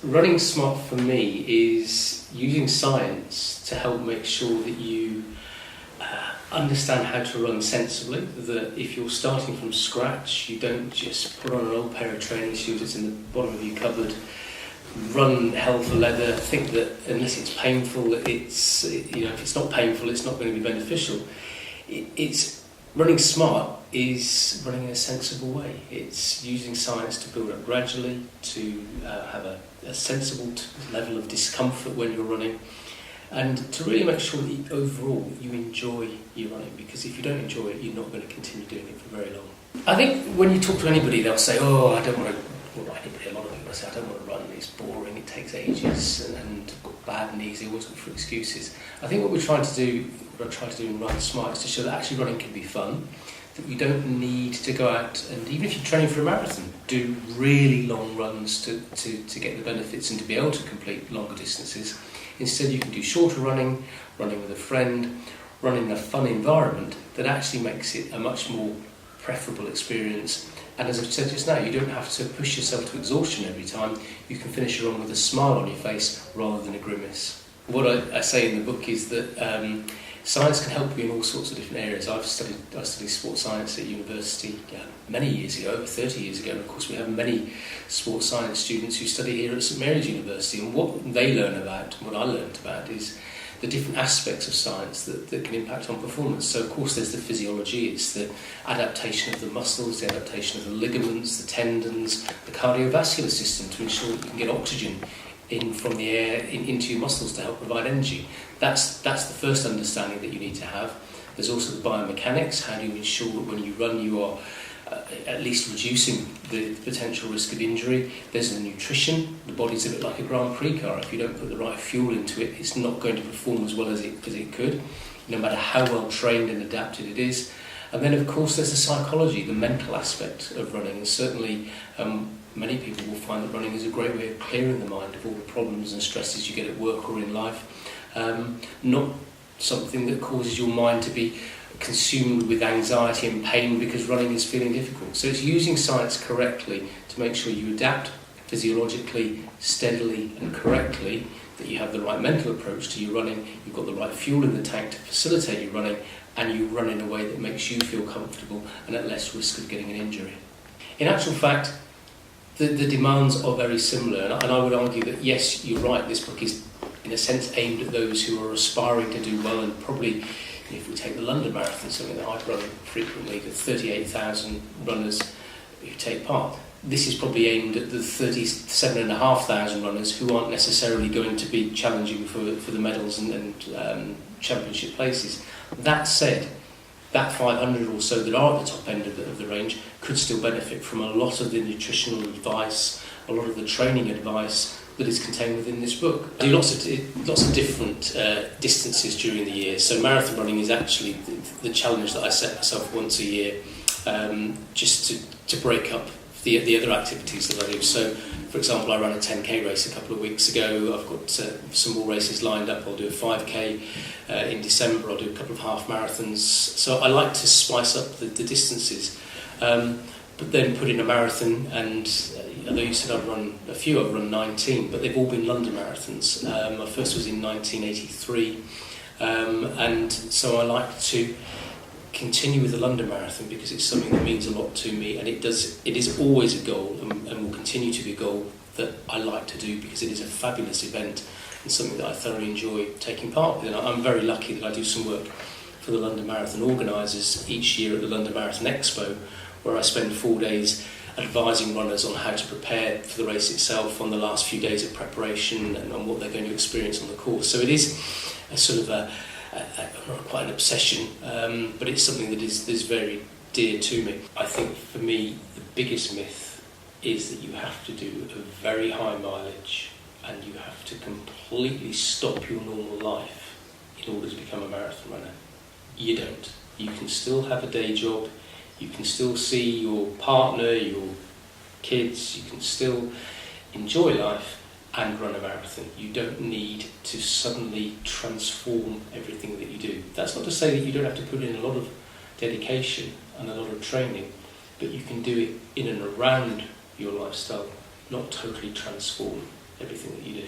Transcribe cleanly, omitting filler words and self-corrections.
running smart for me is using science to help make sure that you understand how to run sensibly, that if you're starting from scratch, you don't just put on an old pair of training shoes that's in the bottom of your cupboard, run hell for leather, think that unless it's painful, if it's not painful, it's not going to be beneficial. It's running smart is running in a sensible way. It's using science to build up gradually, to have a sensible level of discomfort when you're running, and to really make sure that overall you enjoy your running, because if you don't enjoy it, you're not going to continue doing it for very long. I think when you talk to anybody, they'll say, oh, I don't want to, well, anybody, a lot of people say, I don't want to run, it's boring, it takes ages, and I've got bad knees, they always look for excuses. I think what I try to do in Run Smart is to show that actually running can be fun, that you don't need to go out and, even if you're training for a marathon, do really long runs to get the benefits and to be able to complete longer distances. Instead, you can do shorter running with a friend, running in a fun environment that actually makes it a much more preferable experience. And as I've said just now, you don't have to push yourself to exhaustion every time. You can finish a run with a smile on your face rather than a grimace. What I say in the book is that science can help you in all sorts of different areas. I studied sports science at university many years ago, over 30 years ago, and of course we have many sports science students who study here at St Mary's University, and what they learn about, what I learned about, is the different aspects of science that can impact on performance. So of course there's the physiology, it's the adaptation of the muscles, the adaptation of the ligaments, the tendons, the cardiovascular system to ensure that you can get oxygen in from the air into your muscles to help provide energy. That's the first understanding that you need to have. There's also the biomechanics. How do you ensure that when you run you are at least reducing the potential risk of injury? There's the nutrition. The body's a bit like a Grand Prix car. If you don't put the right fuel into it, it's not going to perform as well as it could, no matter how well trained and adapted it is. And then of course there's the psychology, the mental aspect of running, and certainly many people will find that running is a great way of clearing the mind of all the problems and stresses you get at work or in life. Not something that causes your mind to be consumed with anxiety and pain because running is feeling difficult. So it's using science correctly to make sure you adapt physiologically, steadily and correctly, that you have the right mental approach to your running, you've got the right fuel in the tank to facilitate your running, and you run in a way that makes you feel comfortable and at less risk of getting an injury. In actual fact, the demands are very similar, and I would argue that yes, you're right, this book is in a sense aimed at those who are aspiring to do well, and probably if we take the London Marathon, something that I run frequently, the 38,000 runners who take part, this is probably aimed at the 37,500 runners who aren't necessarily going to be challenging for the medals and championship places. That said, that 500 or so that are at the top end of the range could still benefit from a lot of the nutritional advice, a lot of the training advice that is contained within this book. I do lots of different distances during the year. So marathon running is actually the challenge that I set myself once a year, just to break up the other activities that I do. So, for example, I ran a 10k race a couple of weeks ago. I've got some more races lined up. I'll do a 5k in December. I'll do a couple of half marathons. So I like to spice up the distances, but then put in a marathon. And although you said I've run a few, I've run 19, but they've all been London marathons. My first was in 1983, and so I like to continue with the London Marathon because it's something that means a lot to me, and it is always a goal and will continue to be a goal that I like to do because it is a fabulous event and something that I thoroughly enjoy taking part with. And I'm very lucky that I do some work for the London Marathon organisers each year at the London Marathon Expo, where I spend 4 days advising runners on how to prepare for the race itself, on the last few days of preparation and on what they're going to experience on the course. So it is a sort of not quite an obsession, but it's something that is very dear to me. I think for me the biggest myth is that you have to do a very high mileage and you have to completely stop your normal life in order to become a marathon runner. You don't. You can still have a day job, you can still see your partner, your kids, you can still enjoy life and run a marathon. You don't need to suddenly transform everything that you do. That's not to say that you don't have to put in a lot of dedication and a lot of training, but you can do it in and around your lifestyle, not totally transform. everything that you do.